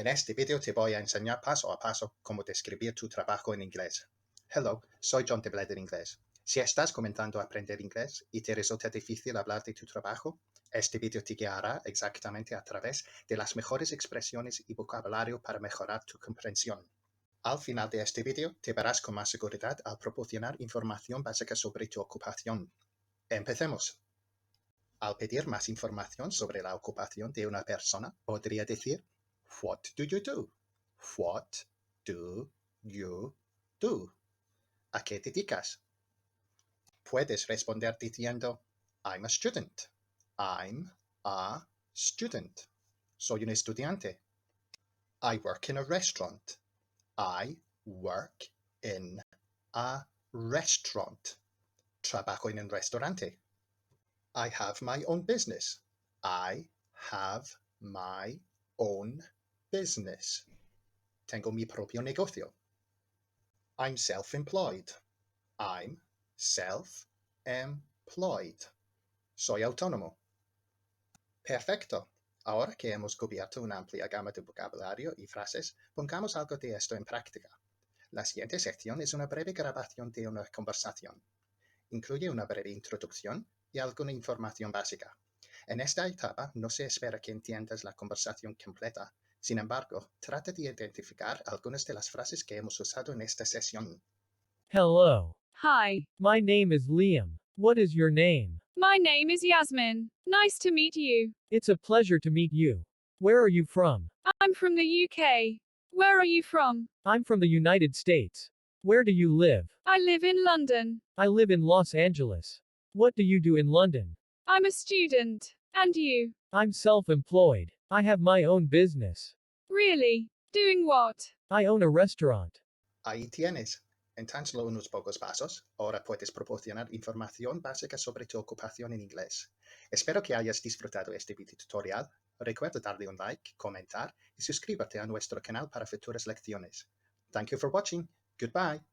En este video te voy a enseñar paso a paso cómo describir tu trabajo en inglés. Hello, soy John de Blender Inglés. Si estás comenzando a aprender inglés y te resulta difícil hablar de tu trabajo, este video te guiará exactamente a través de las mejores expresiones y vocabulario para mejorar tu comprensión. Al final de este video te verás con más seguridad al proporcionar información básica sobre tu ocupación. Empecemos. Al pedir más información sobre la ocupación de una persona, podría decir, What do you do? What do you do? ¿A qué te dedicas? Puedes responder diciendo, I'm a student. I'm a student. Soy un estudiante. I work in a restaurant. I work in a restaurant. Trabajo en un restaurante. I have my own business. I have my own business. Tengo mi propio negocio. I'm self-employed. I'm self-employed. Soy autónomo. Perfecto. Ahora que hemos cubierto una amplia gama de vocabulario y frases, pongamos algo de esto en práctica. La siguiente sección es una breve grabación de una conversación. Incluye una breve introducción y alguna información básica. En esta etapa no se espera que entiendas la conversación completa. Sin embargo, trata de identificar algunas de las frases que hemos usado en esta sesión. Hello. Hi, My name is Liam. What is your name? my name is Yasmin. Nice to meet you. It's a pleasure to meet you. Where are you from? I'm from the UK. Where are you from? I'm from the United States. Where do you live? I live in London. I live in Los Angeles. What do you do in London? I'm a student. And you? I'm self-employed. I have my own business. Really? Doing what? I own a restaurant. Ahí tienes. En tan solo unos pocos pasos, ahora puedes proporcionar información básica sobre tu ocupación en inglés. Espero que hayas disfrutado este video tutorial. Recuerda darle un like, comentar y suscríbete a nuestro canal para futuras lecciones. Thank you for watching. Goodbye.